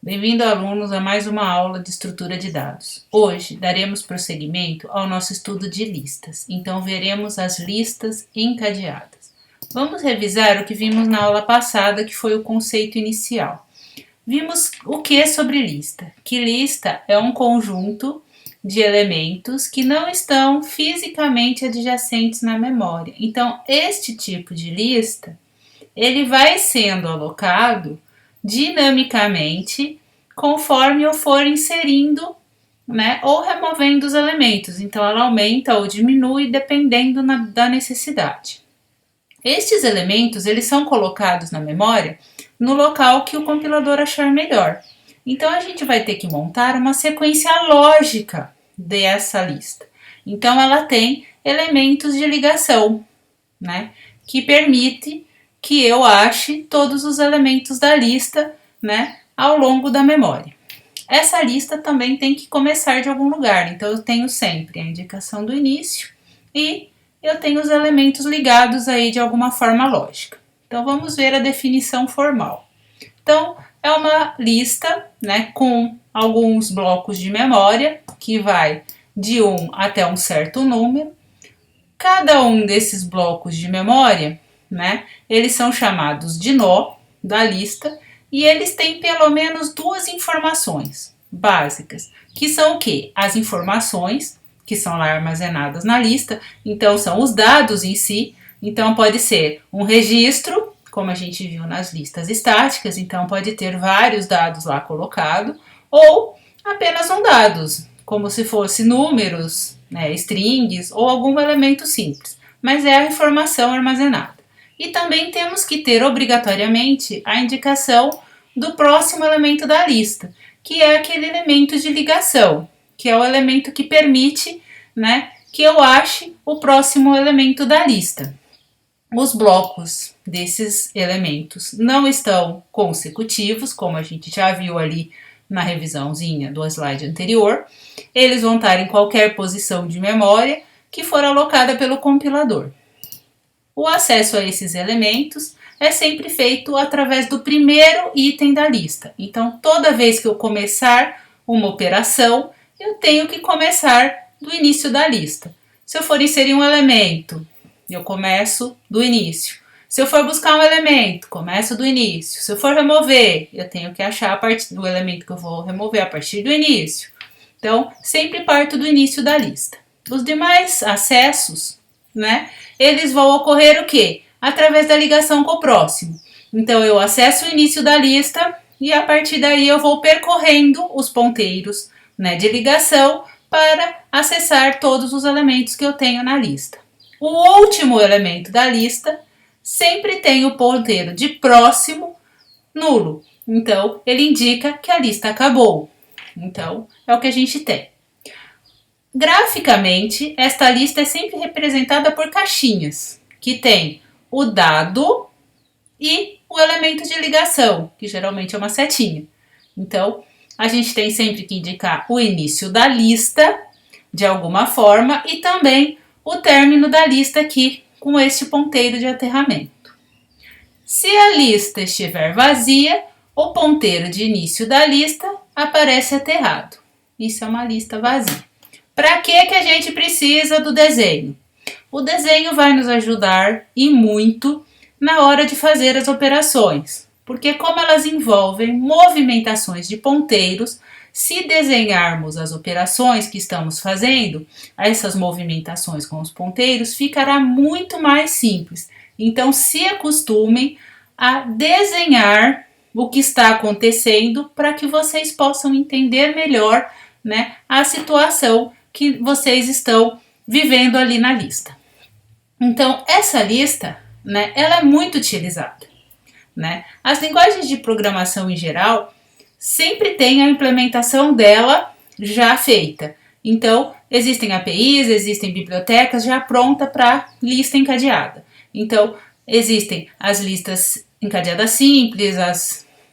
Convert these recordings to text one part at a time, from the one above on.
Bem-vindo, alunos, a mais uma aula de estrutura de dados. Hoje daremos prosseguimento ao nosso estudo de listas, então veremos as listas encadeadas. Vamos revisar o que vimos na aula passada, que foi o conceito inicial. Vimos o que sobre lista? Que lista é um conjunto de elementos que não estão fisicamente adjacentes na memória. Então, este tipo de lista, ele vai sendo alocado dinamicamente conforme eu for inserindo, né, ou removendo os elementos. Então ela aumenta ou diminui dependendo da necessidade. Estes elementos, eles são colocados na memória no local que o compilador achar melhor. Então a gente vai ter que montar uma sequência lógica dessa lista. Então ela tem elementos de ligação, né, que permite que eu ache todos os elementos da lista, né, ao longo da memória. Essa lista também tem que começar de algum lugar, então eu tenho sempre a indicação do início e eu tenho os elementos ligados aí de alguma forma lógica. Então vamos ver a definição formal. Então é uma lista, né, com alguns blocos de memória que vai de 1 até um certo número. Cada um desses blocos de memória, né, eles são chamados de nó da lista e eles têm pelo menos duas informações básicas, que são o quê? As informações que são lá armazenadas na lista, então são os dados em si, então pode ser um registro, como a gente viu nas listas estáticas, então pode ter vários dados lá colocados, ou apenas um dados, como se fosse números, né, strings ou algum elemento simples, mas é a informação armazenada. E também temos que ter obrigatoriamente a indicação do próximo elemento da lista, que é aquele elemento de ligação, que é o elemento que permite, né, que eu ache o próximo elemento da lista. Os blocos desses elementos não estão consecutivos, como a gente já viu ali na revisãozinha do slide anterior. Eles vão estar em qualquer posição de memória que for alocada pelo compilador. O acesso a esses elementos é sempre feito através do primeiro item da lista. Então, toda vez que eu começar uma operação, eu tenho que começar do início da lista. Se eu for inserir um elemento, eu começo do início. Se eu for buscar um elemento, começo do início. Se eu for remover, eu tenho que achar a partir do elemento que eu vou remover a partir do início. Então, sempre parto do início da lista. Os demais acessos, né, eles vão ocorrer o quê? Através da ligação com o próximo. Então, eu acesso o início da lista e a partir daí eu vou percorrendo os ponteiros, né, de ligação para acessar todos os elementos que eu tenho na lista. O último elemento da lista sempre tem o ponteiro de próximo nulo. Então, ele indica que a lista acabou. Então, é o que a gente tem. Graficamente, esta lista é sempre representada por caixinhas, que tem o dado e o elemento de ligação, que geralmente é uma setinha. Então, a gente tem sempre que indicar o início da lista, de alguma forma, e também o término da lista aqui, com este ponteiro de aterramento. Se a lista estiver vazia, o ponteiro de início da lista aparece aterrado. Isso é uma lista vazia. Para que a gente precisa do desenho? O desenho vai nos ajudar e muito na hora de fazer as operações, porque como elas envolvem movimentações de ponteiros, se desenharmos as operações que estamos fazendo, essas movimentações com os ponteiros, ficará muito mais simples. Então se acostumem a desenhar o que está acontecendo para que vocês possam entender melhor, né, a situação que vocês estão vivendo ali na lista. Então, essa lista, né, ela é muito utilizada, né? As linguagens de programação em geral sempre têm a implementação dela já feita. Então, existem APIs, existem bibliotecas já pronta para lista encadeada. Então, existem as listas encadeadas simples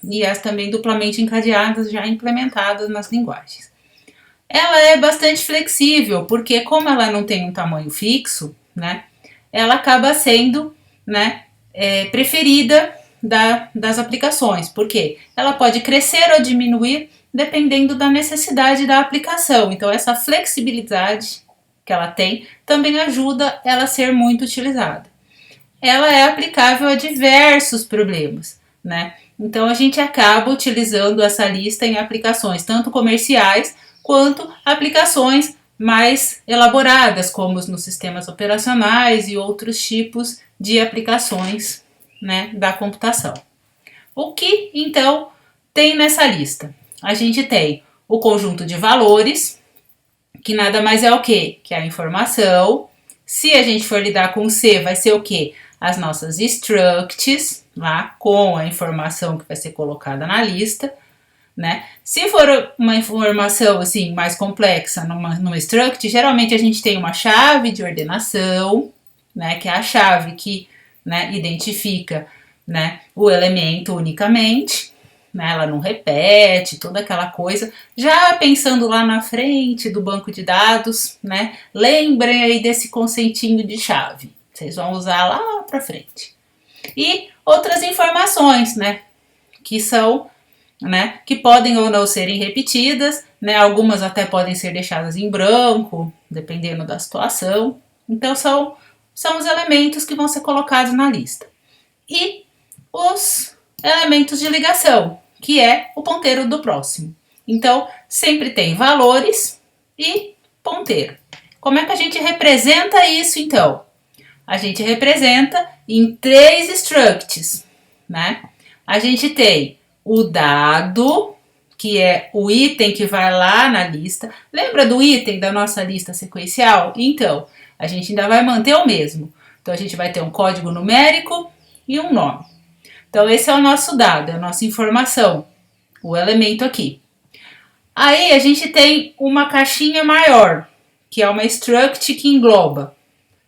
e as também duplamente encadeadas já implementadas nas linguagens. Ela é bastante flexível, porque como ela não tem um tamanho fixo, né, ela acaba sendo, né, preferida das aplicações, porque ela pode crescer ou diminuir dependendo da necessidade da aplicação. Então, essa flexibilidade que ela tem também ajuda ela a ser muito utilizada. Ela é aplicável a diversos problemas, né? Então, a gente acaba utilizando essa lista em aplicações tanto comerciais quanto aplicações mais elaboradas, como nos sistemas operacionais e outros tipos de aplicações, né, da computação. O que, então, tem nessa lista? A gente tem o conjunto de valores, que nada mais é o quê? Que é a informação. Se a gente for lidar com C, vai ser o quê? As nossas structs, lá com a informação que vai ser colocada na lista, né? Se for uma informação assim mais complexa numa struct, geralmente a gente tem uma chave de ordenação, né? Que é a chave que, né, identifica, né, o elemento unicamente, né? Ela não repete, toda aquela coisa. Já pensando lá na frente do banco de dados, né? Lembrem aí desse conceitinho de chave. Vocês vão usar lá para frente. E outras informações, né? Que são, né? Que podem ou não serem repetidas, né? Algumas até podem ser deixadas em branco, dependendo da situação. Então são os elementos que vão ser colocados na lista. E os elementos de ligação, que é o ponteiro do próximo. Então sempre tem valores e ponteiro. Como é que a gente representa isso então? A gente representa em 3 structs, né? A gente tem o dado, que é o item que vai lá na lista. Lembra do item da nossa lista sequencial? Então, a gente ainda vai manter o mesmo. Então, a gente vai ter um código numérico e um nome. Então, esse é o nosso dado, é a nossa informação, o elemento aqui. Aí, a gente tem uma caixinha maior, que é uma struct que engloba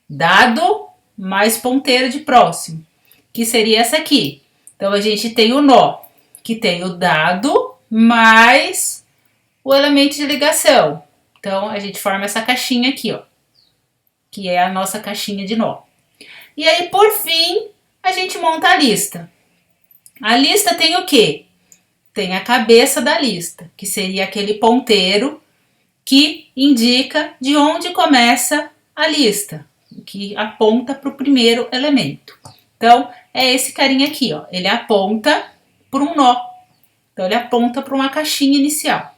dado mais ponteiro de próximo, que seria essa aqui. Então, a gente tem o nó, que tem o dado mais o elemento de ligação. Então, a gente forma essa caixinha aqui, ó, que é a nossa caixinha de nó. E aí, por fim, a gente monta a lista. A lista tem o quê? Tem a cabeça da lista, que seria aquele ponteiro que indica de onde começa a lista, que aponta para o primeiro elemento. Então, é esse carinha aqui, ó. Ele aponta para um nó. Então, ele aponta para uma caixinha inicial.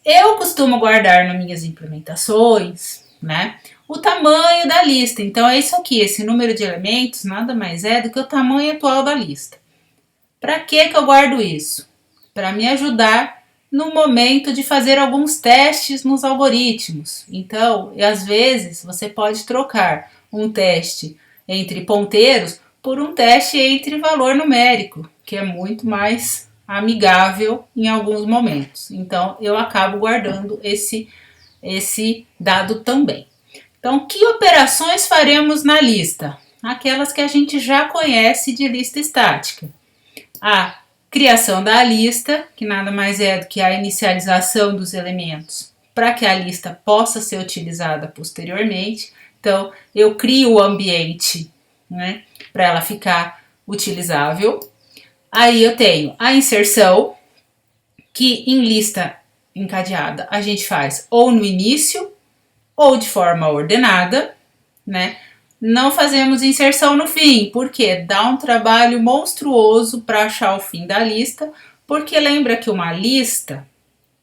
Eu costumo guardar nas minhas implementações, né, o tamanho da lista. Então, é isso aqui. Esse número de elementos nada mais é do que o tamanho atual da lista. Para que eu guardo isso? Para me ajudar no momento de fazer alguns testes nos algoritmos. Então, às vezes, você pode trocar um teste entre ponteiros por um teste entre valor numérico, que é muito mais amigável em alguns momentos. Então, eu acabo guardando esse dado também. Então, que operações faremos na lista? Aquelas que a gente já conhece de lista estática. A criação da lista, que nada mais é do que a inicialização dos elementos para que a lista possa ser utilizada posteriormente. Então, eu crio o ambiente, né, para ela ficar utilizável. Aí eu tenho a inserção, que em lista encadeada a gente faz ou no início ou de forma ordenada, né? Não fazemos inserção no fim, porque dá um trabalho monstruoso para achar o fim da lista, porque lembra que uma lista,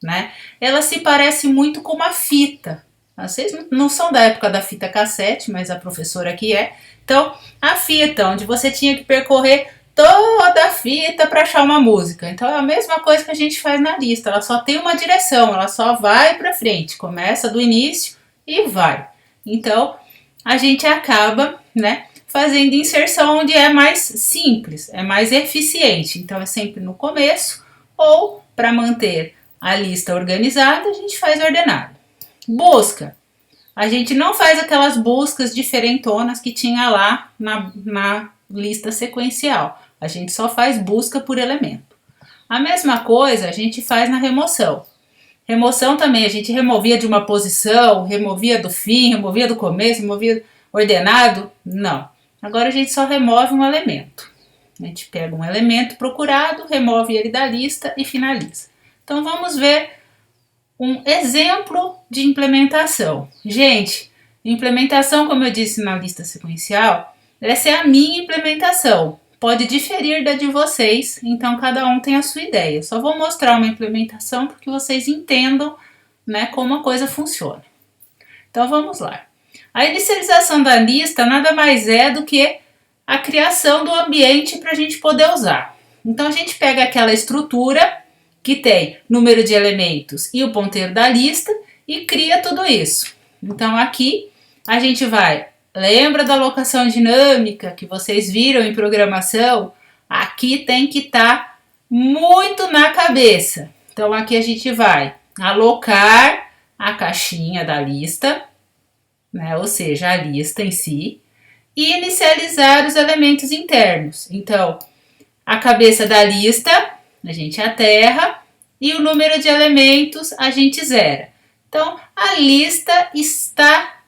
né, ela se parece muito com uma fita. Vocês não são da época da fita cassete, mas a professora aqui é. Então, a fita, onde você tinha que percorrer toda a fita para achar uma música. Então, é a mesma coisa que a gente faz na lista. Ela só tem uma direção, ela só vai para frente. Começa do início e vai. Então, a gente acaba, né, fazendo inserção onde é mais simples, é mais eficiente. Então, é sempre no começo, ou para manter a lista organizada, a gente faz ordenado. Busca. A gente não faz aquelas buscas diferentonas que tinha lá na lista sequencial. A gente só faz busca por elemento. A mesma coisa a gente faz na remoção. Remoção também, a gente removia de uma posição, removia do fim, removia do começo, removia ordenado. Não. Agora a gente só remove um elemento. A gente pega um elemento procurado, remove ele da lista e finaliza. Então vamos ver um exemplo de implementação. Gente, implementação, como eu disse na lista sequencial, essa é a minha implementação. Pode diferir da de vocês, então cada um tem a sua ideia. Só vou mostrar uma implementação para que vocês entendam, né, como a coisa funciona. Então vamos lá. A inicialização da lista nada mais é do que a criação do ambiente para a gente poder usar. Então a gente pega aquela estrutura que tem número de elementos e o ponteiro da lista e cria tudo isso. Então aqui a gente vai, lembra da alocação dinâmica que vocês viram em programação? Aqui tem que estar muito na cabeça. Então aqui a gente vai alocar a caixinha da lista, né? Ou seja, a lista em si, e inicializar os elementos internos. Então, a cabeça da lista a gente aterra e o número de elementos a gente zera. Então, a lista está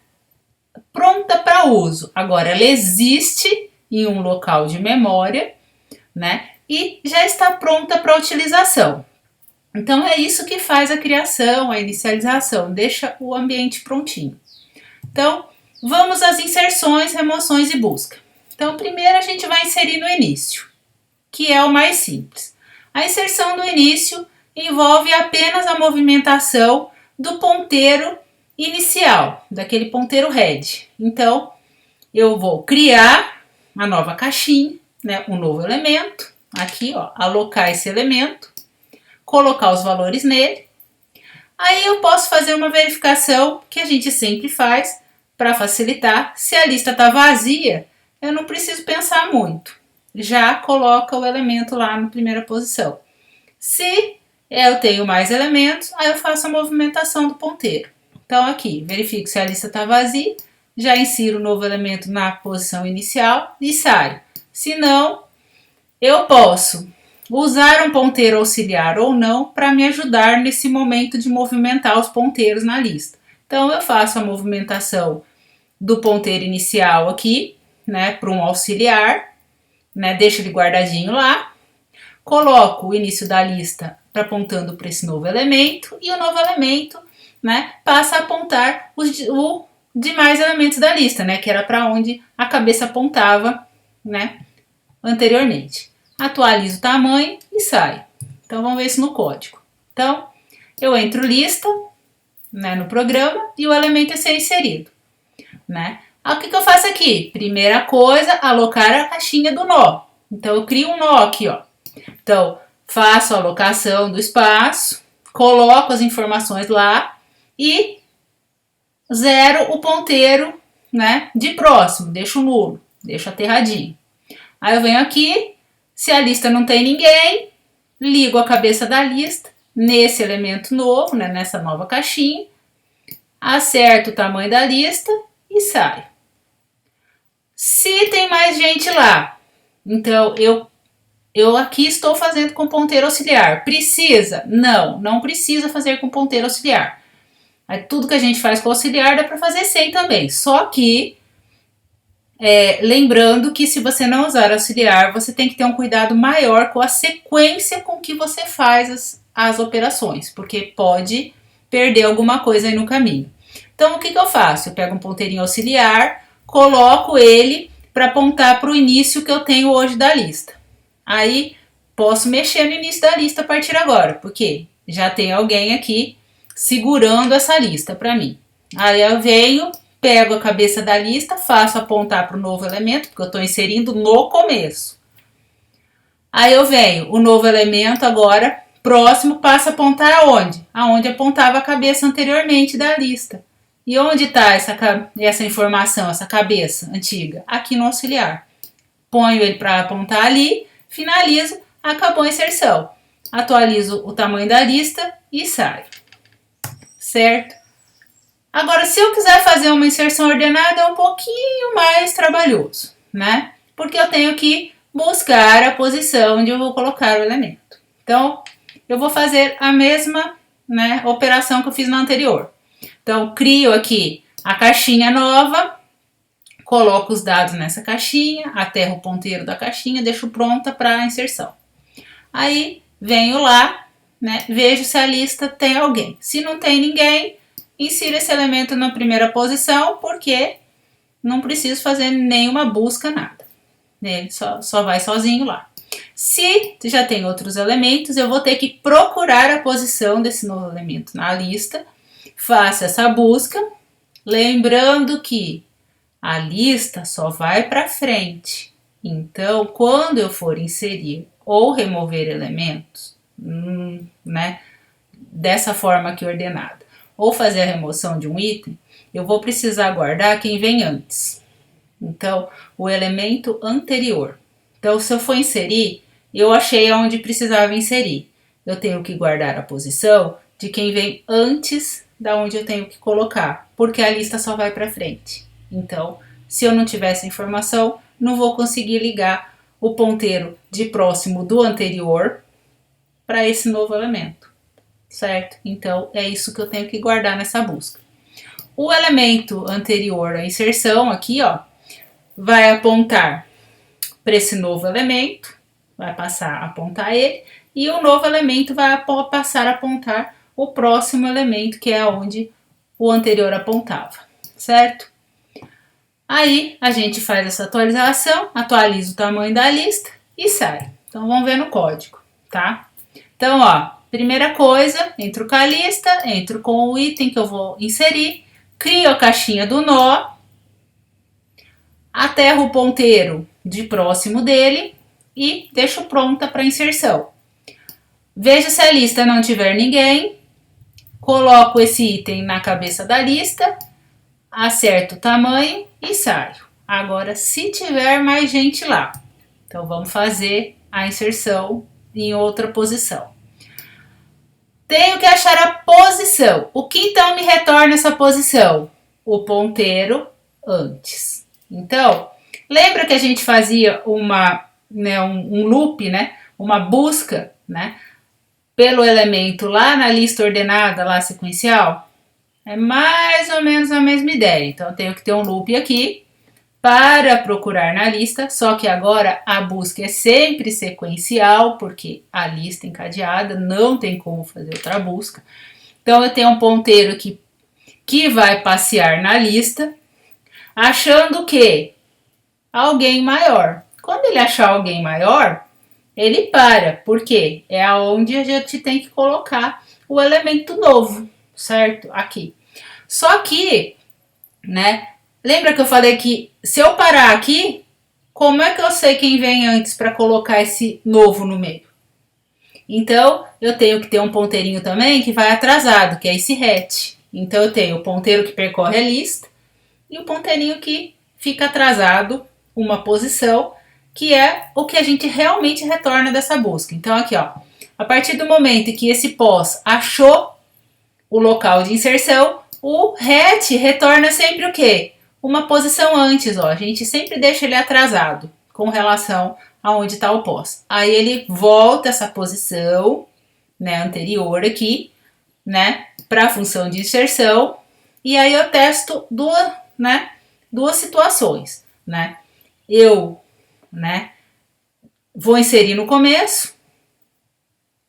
pronta para uso. Agora, ela existe em um local de memória, né? E já está pronta para utilização. Então, é isso que faz a criação, a inicialização, deixa o ambiente prontinho. Então, vamos às inserções, remoções e busca. Então, primeiro a gente vai inserir no início, que é o mais simples. A inserção do início envolve apenas a movimentação do ponteiro inicial, daquele ponteiro head. Então, eu vou criar a nova caixinha, né, um novo elemento, aqui, ó, alocar esse elemento, colocar os valores nele. Aí eu posso fazer uma verificação que a gente sempre faz para facilitar. Se a lista está vazia, eu não preciso pensar muito. Já coloca o elemento lá na primeira posição. Se eu tenho mais elementos, aí eu faço a movimentação do ponteiro. Então aqui, verifico se a lista está vazia, já insiro o novo elemento na posição inicial e saio. Se não, eu posso usar um ponteiro auxiliar ou não para me ajudar nesse momento de movimentar os ponteiros na lista. Então eu faço a movimentação do ponteiro inicial aqui, né, para um auxiliar, né, deixo ele guardadinho lá, coloco o início da lista apontando para esse novo elemento e o novo elemento, né, passa a apontar os demais elementos da lista, né, que era para onde a cabeça apontava, né, anteriormente. Atualizo o tamanho e saio. Então vamos ver isso no código. Então eu entro lista, né, no programa e o elemento é ser inserido, né? O que eu faço aqui? Primeira coisa, alocar a caixinha do nó. Então eu crio um nó aqui, ó. Então faço a alocação do espaço, coloco as informações lá e zero o ponteiro, né, de próximo, deixo nulo, deixo aterradinho. Aí eu venho aqui, se a lista não tem ninguém, ligo a cabeça da lista nesse elemento novo, né, nessa nova caixinha, acerto o tamanho da lista e saio. Se tem mais gente lá, então eu aqui estou fazendo com ponteiro auxiliar. Precisa? Não, não precisa fazer com ponteiro auxiliar. Aí, tudo que a gente faz com auxiliar dá para fazer sem também. Só que, lembrando que se você não usar auxiliar, você tem que ter um cuidado maior com a sequência com que você faz as operações, porque pode perder alguma coisa aí no caminho. Então, o que eu faço? Eu pego um ponteirinho auxiliar, coloco ele para apontar para o início que eu tenho hoje da lista. Aí, posso mexer no início da lista a partir de agora, porque já tem alguém aqui segurando essa lista para mim. Aí eu venho, pego a cabeça da lista, faço apontar para o novo elemento, porque eu estou inserindo no começo. Aí eu venho, o novo elemento agora, próximo, passa a apontar aonde? Aonde apontava a cabeça anteriormente da lista. E onde está essa informação, essa cabeça antiga? Aqui no auxiliar. Ponho ele para apontar ali, finalizo, acabou a inserção. Atualizo o tamanho da lista e saio. Certo? Agora, se eu quiser fazer uma inserção ordenada, é um pouquinho mais trabalhoso, né? Porque eu tenho que buscar a posição onde eu vou colocar o elemento. Então, eu vou fazer a mesma, né, operação que eu fiz na anterior. Então, crio aqui a caixinha nova, coloco os dados nessa caixinha, aterro o ponteiro da caixinha, deixo pronta para inserção. Aí venho lá, né, vejo se a lista tem alguém. Se não tem ninguém, insiro esse elemento na primeira posição, porque não preciso fazer nenhuma busca, nada. Ele só vai sozinho lá. Se já tem outros elementos, eu vou ter que procurar a posição desse novo elemento na lista, faço essa busca, lembrando que a lista só vai para frente. Então, quando eu for inserir ou remover elementos, né, dessa forma aqui ordenada, ou fazer a remoção de um item, eu vou precisar guardar quem vem antes. Então, o elemento anterior. Então, se eu for inserir, eu achei onde precisava inserir. Eu tenho que guardar a posição de quem vem antes da onde eu tenho que colocar, porque a lista só vai para frente. Então, se eu não tiver essa informação, não vou conseguir ligar o ponteiro de próximo do anterior para esse novo elemento, certo? Então, é isso que eu tenho que guardar nessa busca. O elemento anterior à inserção aqui, ó, vai apontar para esse novo elemento, vai passar a apontar ele, e o novo elemento vai passar a apontar o próximo elemento, que é onde o anterior apontava, certo? Aí a gente faz essa atualização, atualiza o tamanho da lista e sai. Então vamos ver no código, tá? Então, ó, primeira coisa, entro com a lista, entro com o item que eu vou inserir, crio a caixinha do nó, aterro o ponteiro de próximo dele e deixo pronta para inserção. Veja se a lista não tiver ninguém, coloco esse item na cabeça da lista, acerto o tamanho e saio. Agora, se tiver mais gente lá, então vamos fazer a inserção em outra posição. Tenho que achar a posição. O que então me retorna essa posição? O ponteiro antes. Então, lembra que a gente fazia um loop, né? Uma busca, né? Pelo elemento lá na lista ordenada, lá sequencial? É mais ou menos a mesma ideia. Então, eu tenho que ter um loop aqui para procurar na lista, só que agora a busca é sempre sequencial, porque a lista encadeada não tem como fazer outra busca. Então, eu tenho um ponteiro aqui que vai passear na lista, achando que alguém maior. Quando ele achar alguém maior, ele para, porque é aonde a gente tem que colocar o elemento novo, certo? Aqui. Só que, né, lembra que eu falei que se eu parar aqui, como é que eu sei quem vem antes para colocar esse novo no meio? Então, eu tenho que ter um ponteirinho também que vai atrasado, que é esse hat. Então, eu tenho o ponteiro que percorre a lista e o ponteirinho que fica atrasado uma posição, que é o que a gente realmente retorna dessa busca. Então, aqui, ó, a partir do momento que esse pós achou o local de inserção, o hat retorna sempre o quê? Uma posição antes, ó. A gente sempre deixa ele atrasado com relação aonde está o pós. Aí ele volta essa posição, né, anterior aqui, né, para a função de inserção. E aí eu testo duas situações, né? Eu, né, vou inserir no começo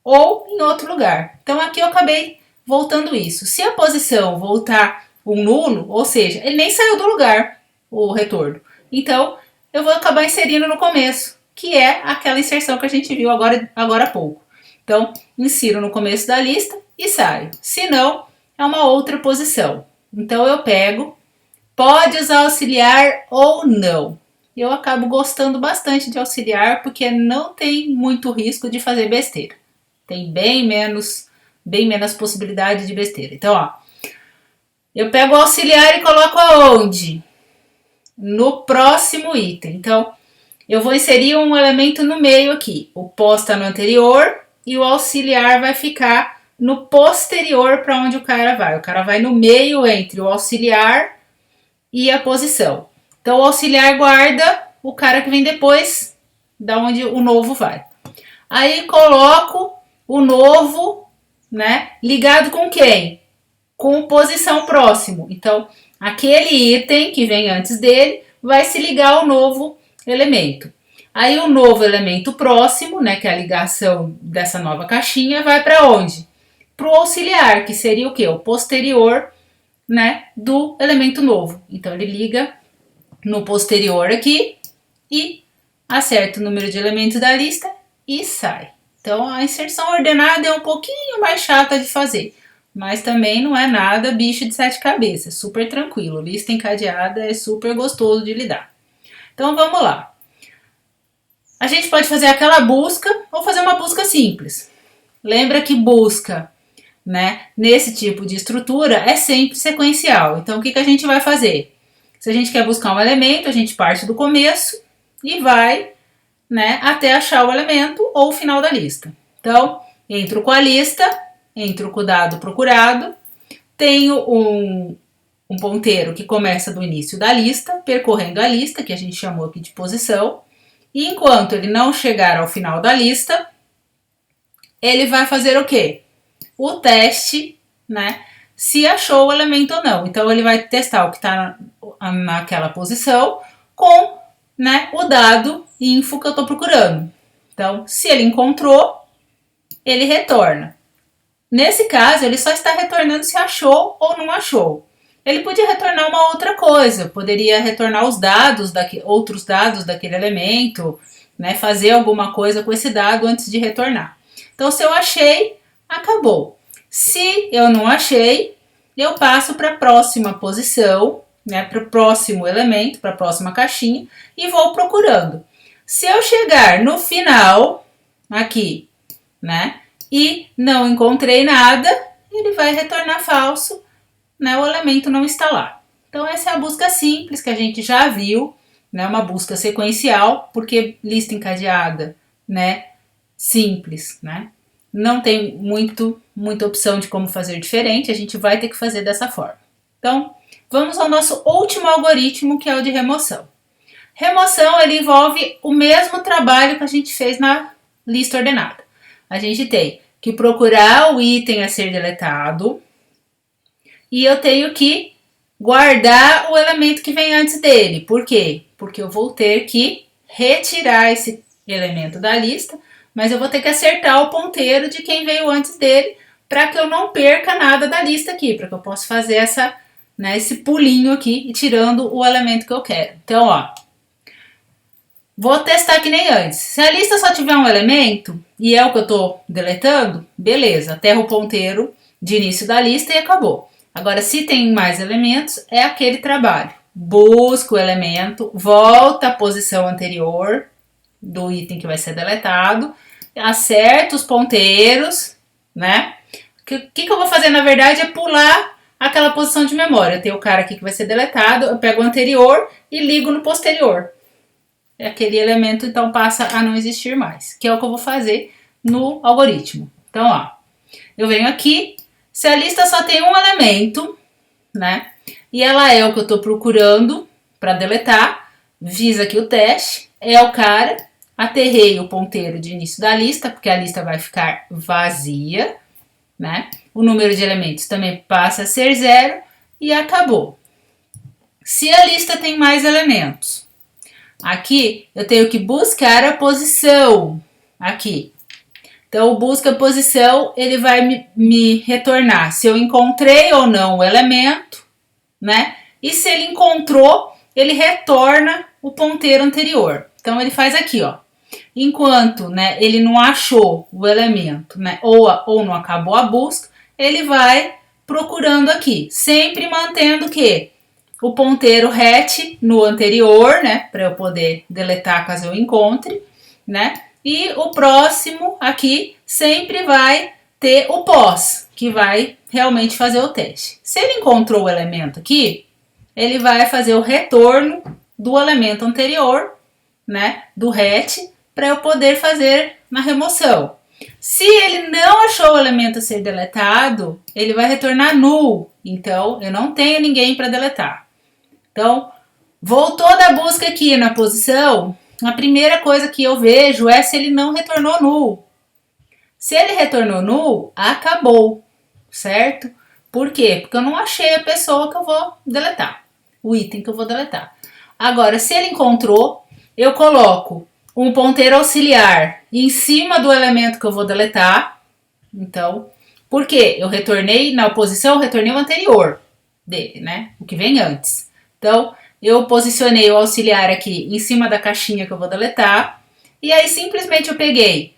ou em outro lugar. Então aqui eu acabei voltando isso. Se a posição voltar um nulo, ou seja, ele nem saiu do lugar, o retorno. Então eu vou acabar inserindo no começo, que é aquela inserção que a gente viu agora há pouco. Então insiro no começo da lista e saio. Se não, é uma outra posição. Então eu pego, pode usar auxiliar ou não. Eu acabo gostando bastante de auxiliar porque não tem muito risco de fazer besteira. Tem bem menos possibilidade de besteira. Então, ó, eu pego o auxiliar e coloco aonde? No próximo item. Então, eu vou inserir um elemento no meio aqui. O pós está no anterior e o auxiliar vai ficar no posterior para onde o cara vai. O cara vai no meio entre o auxiliar e a posição. Então, o auxiliar guarda o cara que vem depois da onde o novo vai. Aí, coloco o novo, né, ligado com quem? Com posição próximo. Então, aquele item que vem antes dele vai se ligar ao novo elemento. Aí o novo elemento próximo, né, que é a ligação dessa nova caixinha, vai para onde? Para o auxiliar, que seria o quê? O posterior, né, do elemento novo. Então ele liga no posterior aqui e acerta o número de elementos da lista e sai. Então a inserção ordenada é um pouquinho mais chata de fazer, mas também não é nada bicho de sete cabeças, super tranquilo. Lista encadeada é super gostoso de lidar. Então vamos lá. A gente pode fazer aquela busca ou fazer uma busca simples. Lembra que busca, né, nesse tipo de estrutura é sempre sequencial. Então o que a gente vai fazer? Se a gente quer buscar um elemento, a gente parte do começo e vai, né, até achar o elemento ou o final da lista. Então, entro com a lista, entro com o dado procurado, tenho um ponteiro que começa do início da lista, percorrendo a lista, que a gente chamou aqui de posição, e enquanto ele não chegar ao final da lista, ele vai fazer o quê? O teste, né, se achou o elemento ou não. Então ele vai testar o que está naquela posição com, né, o dado info que eu estou procurando. Então, se ele encontrou, ele retorna. Nesse caso, ele só está retornando se achou ou não achou. Ele podia retornar uma outra coisa, poderia retornar os dados, outros dados daquele elemento, né, fazer alguma coisa com esse dado antes de retornar. Então, se eu achei, acabou. Se eu não achei, eu passo para a próxima posição, né, para o próximo elemento, para a próxima caixinha e vou procurando. Se eu chegar no final, aqui, né, e não encontrei nada, ele vai retornar falso, né, o elemento não está lá. Então essa é a busca simples que a gente já viu, né, uma busca sequencial, porque lista encadeada, né, simples, né, não tem muita opção de como fazer diferente, a gente vai ter que fazer dessa forma. Então, vamos ao nosso último algoritmo, que é o de remoção. Remoção, ele envolve o mesmo trabalho que a gente fez na lista ordenada. A gente tem que procurar o item a ser deletado e eu tenho que guardar o elemento que vem antes dele. Por quê? Porque eu vou ter que retirar esse elemento da lista, mas eu vou ter que acertar o ponteiro de quem veio antes dele para que eu não perca nada da lista aqui, para que eu possa fazer esse pulinho aqui e tirando o elemento que eu quero. Então, ó, vou testar que nem antes. Se a lista só tiver um elemento e é o que eu estou deletando, beleza, aterro o ponteiro de início da lista e acabou. Agora, se tem mais elementos, é aquele trabalho. Busca o elemento, volta à posição anterior do item que vai ser deletado, acerta os ponteiros, né? O que eu vou fazer, na verdade, é pular aquela posição de memória. Eu tenho o cara aqui que vai ser deletado, eu pego o anterior e ligo no posterior. Aquele elemento, então, passa a não existir mais, que é o que eu vou fazer no algoritmo. Então, ó, eu venho aqui, se a lista só tem um elemento, né, e ela é o que eu estou procurando para deletar, fiz aqui o teste, é o cara, aterrei o ponteiro de início da lista, porque a lista vai ficar vazia, né, o número de elementos também passa a ser 0 e acabou. Se a lista tem mais elementos, aqui eu tenho que buscar a posição, aqui. Então, o busca posição, ele vai me retornar se eu encontrei ou não o elemento, né? E se ele encontrou, ele retorna o ponteiro anterior. Então, ele faz aqui, ó. Enquanto, né, ele não achou o elemento, né, ou não acabou a busca, ele vai procurando aqui, sempre mantendo o quê? O ponteiro RET no anterior, né, para eu poder deletar caso eu encontre, né? E o próximo aqui sempre vai ter o pós, que vai realmente fazer o teste. Se ele encontrou o elemento aqui, ele vai fazer o retorno do elemento anterior, né, do RET, para eu poder fazer na remoção. Se ele não achou o elemento a ser deletado, ele vai retornar null. Então, eu não tenho ninguém para deletar. Então, voltou da busca aqui na posição, a primeira coisa que eu vejo é se ele não retornou null. Se ele retornou null, acabou, certo? Por quê? Porque eu não achei a pessoa que eu vou deletar, o item que eu vou deletar. Agora, se ele encontrou, eu coloco um ponteiro auxiliar em cima do elemento que eu vou deletar. Então, por quê? Eu retornei na posição, eu retornei o anterior dele, né? O que vem antes. Então, eu posicionei o auxiliar aqui em cima da caixinha que eu vou deletar. E aí, simplesmente eu peguei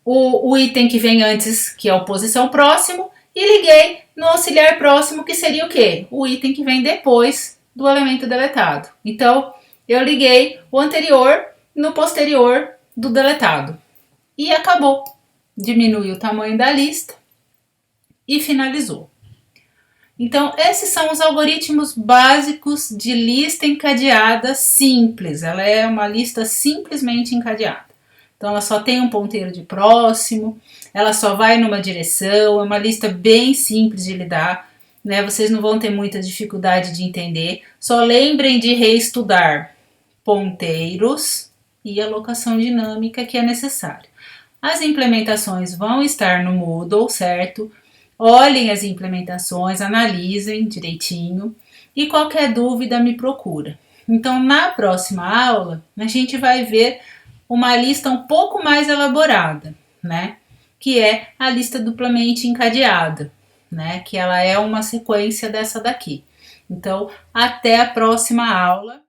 o item que vem antes, que é o posição próximo, e liguei no auxiliar próximo, que seria o quê? O item que vem depois do elemento deletado. Então, eu liguei o anterior no posterior do deletado. E acabou. Diminui o tamanho da lista e finalizou. Então, esses são os algoritmos básicos de lista encadeada simples. Ela é uma lista simplesmente encadeada. Então, ela só tem um ponteiro de próximo, ela só vai numa direção, é uma lista bem simples de lidar, né? Vocês não vão ter muita dificuldade de entender. Só lembrem de reestudar ponteiros e alocação dinâmica que é necessário. As implementações vão estar no Moodle, certo? Olhem as implementações, analisem direitinho e qualquer dúvida me procura. Então, na próxima aula, a gente vai ver uma lista um pouco mais elaborada, né? Que é a lista duplamente encadeada, né? Que ela é uma sequência dessa daqui. Então, até a próxima aula.